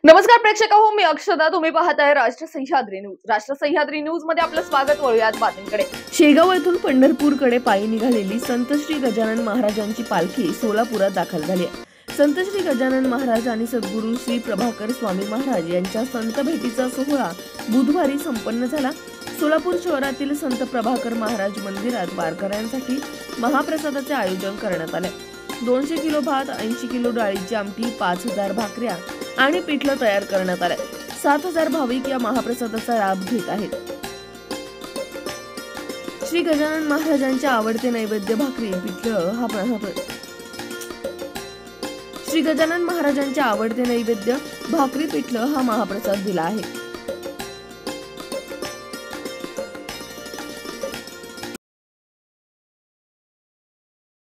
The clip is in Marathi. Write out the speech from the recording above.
नमस्कार प्रेक्षक हो, मी अक्षदा. तुम्ही पाहताय राष्ट्र सह्याद्री न्यूज. राष्ट्र सह्याद्री न्यूज मध्ये आपलं स्वागत. वळूयात बातमीकडे. शेगाव येथून पंढरपूरकडे पायी निघालेली संत श्री गजानन महाराजांची पालखी सोलापुरात दाखल झाली आहे. संत श्री गजानन महाराज आणि सद्गुरू श्री प्रभाकर स्वामी महाराज यांच्या संत भेटीचा सोहळा बुधवारी संपन्न झाला. सोलापूर शहरातील संत प्रभाकर महाराज मंदिरात वारकऱ्यांसाठी महाप्रसादाचे आयोजन करण्यात आले. 200 किलो भात, 80 किलो डाळीची आमटी, 5000 भाकऱ्या आणि पिठलं तयार करण्यात आले. 7000 भाविक या महाप्रसादाचा लाभ घेत आहेत. श्री गजानन महाराजांचे आवडते नैवेद्य भाकरी पिठलं श्री गजानन महाराजांचे आवडते नैवेद्य भाकरी पिठलं हा महाप्रसाद दिला आहे.